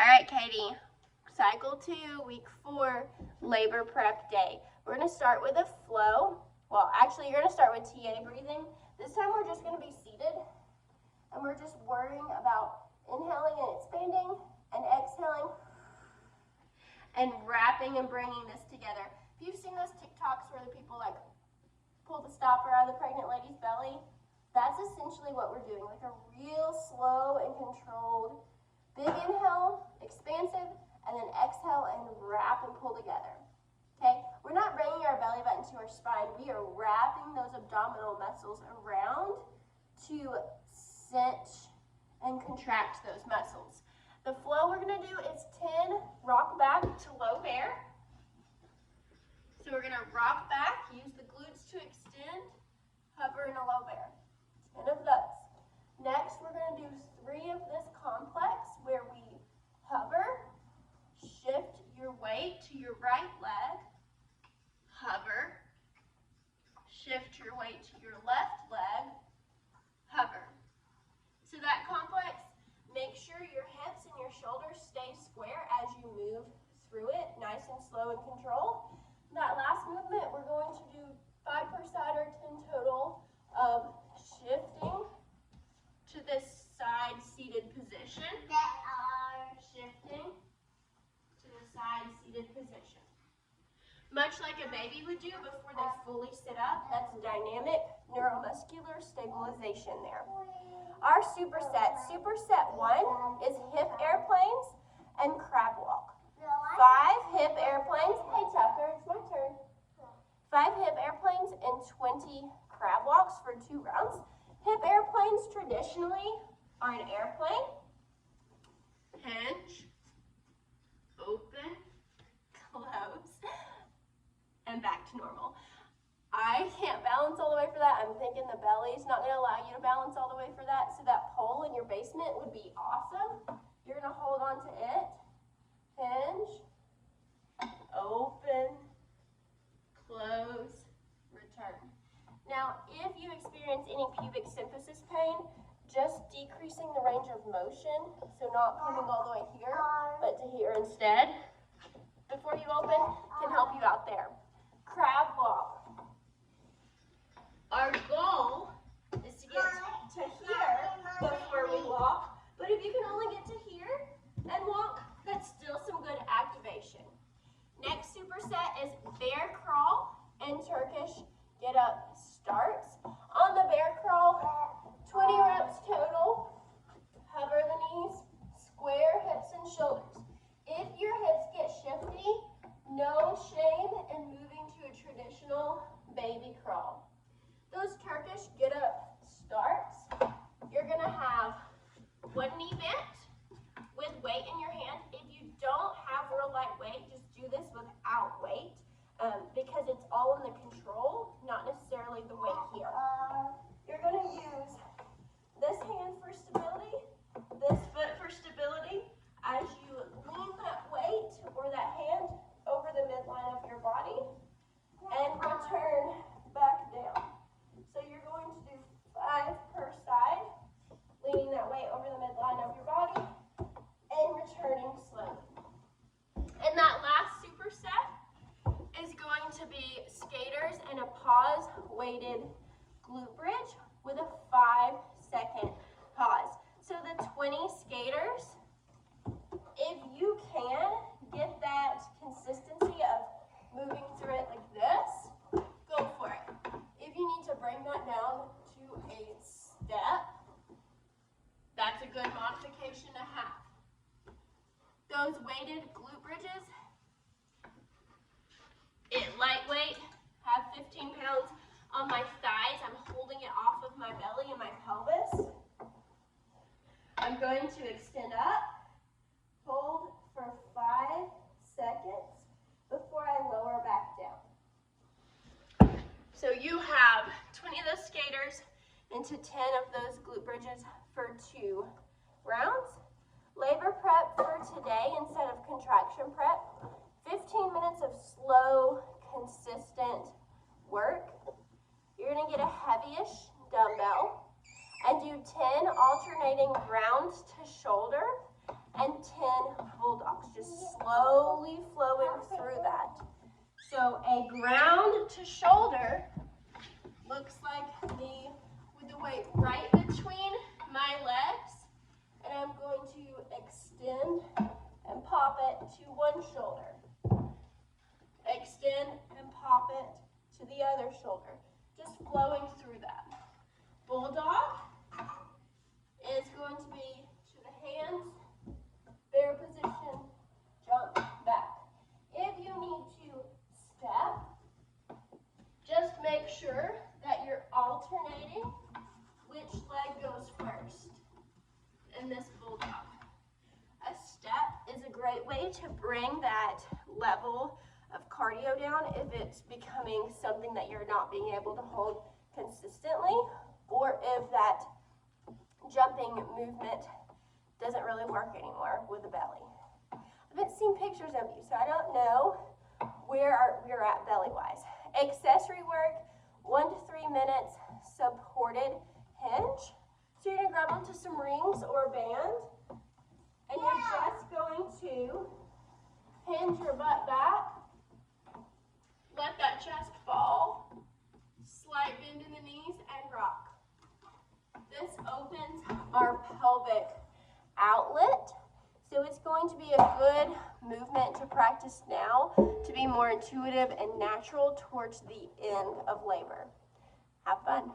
All right, Katie, cycle 2, week 4, labor prep day. We're gonna start with a flow. Well, actually, you're gonna start with TA breathing. This time we're just gonna be seated, and we're just worrying about inhaling and expanding, and exhaling, and wrapping and bringing this together. If you've seen those TikToks where the people like pull the stopper out of the pregnant lady's belly, that's essentially what we're doing, like a real slow and controlled big inhale, expansive, and then exhale and wrap and pull together. Okay, we're not bringing our belly button to our spine. We are wrapping those abdominal muscles around to cinch and contract those muscles. The flow we're gonna do is 10 rock back to low bear. So we're gonna rock back, use the glutes to extend, hover in a low bear. 10 of those. Next, we're gonna do 3 of this complex where we hover, shift your weight to your right leg, hover, shift your weight to your left leg, hover. So that complex, make sure your hips and your shoulders stay square as you move through it, nice and slow and controlled. That last movement, we're going to do 5 per side or 10 total of shifting to this side seated position. Shifting to the side seated position. Much like a baby would do before they fully sit up, that's dynamic neuromuscular stabilization there. Our superset 1 is hip airplanes and crab walk. 5 hip airplanes, hey Tucker, it's my turn. 5 hip airplanes and 20 crab walks for 2 rounds. Hip airplanes traditionally are an airplane, hinge, open, close, and back to normal. I can't balance all the way for that. I'm thinking the belly's not gonna allow you to balance all the way for that, so that pole in your basement would be awesome. You're gonna hold on to it, hinge, open, close, return. Now, if you experience any pubic symphysis pain, just decreasing the range of motion, so not coming all the way here, but to here instead, before you open, can help you out there. Crab walk. Our goal is to get to here before we walk, but if you can only get to here and walk, that's still some good activation. Next superset is bear crawl and Turkish get up starts. On the bear crawl, 20 reps total. Hover the knees, square hips and shoulders. If your hips get shifty, no shame in moving to a traditional baby crawl. Those Turkish get up starts, you're gonna have one knee bent with weight in your hand. If you don't have real light weight, just do this without weight because it's all in the control, not necessarily the weight here. You're gonna use this hand for stability, this foot for stability, as you lean that weight or that hand over the midline of your body and return back down. So you're going to do 5 per side, leaning that weight over the midline of your body and returning slowly. And that last superset is going to be skaters and a pause weighted glute bridge with a 5-second pause. So the 20 skaters, if you can get that consistency of moving through it like this, go for it. If you need to bring that down to a step, that's a good modification to have. Those weighted glute bridges, lightweight, have 15 pounds on my thighs. I'm holding it off of my belly and my pelvis. I'm going to extend up, hold for 5 seconds before I lower back down. So you have 20 of those skaters into 10 of those glute bridges for 2 rounds. Labor prep for today instead of contraction prep, 15 minutes of slow, consistent work. You're gonna get a heavyish dumbbell and do 10 alternating ground to shoulder and 10 slowly flowing through that. So a ground to shoulder looks like me with the weight right between my legs, and I'm going to extend and pop it to one shoulder. Extend and pop it to the other shoulder. Just flowing through that. Bulldog is going to be to the hands, bear position, jump back. If you need to step, just make sure that you're alternating which leg goes first in this bulldog. A step is a great way to bring that level of cardio down if it's becoming something that you're not being able to hold consistently, or if that jumping movement doesn't really work anymore with the belly. I haven't seen pictures of you, so I don't know where you're at belly-wise. Accessory work, 1 to 3 minutes, supported hinge. So you're gonna grab onto some rings or a band, and you're just going to hinge your butt back, let that chest fall, slight bend in the knees, and rock. This opens our pelvic outlet, so it's going to be a good movement to practice now to be more intuitive and natural towards the end of labor. Have fun.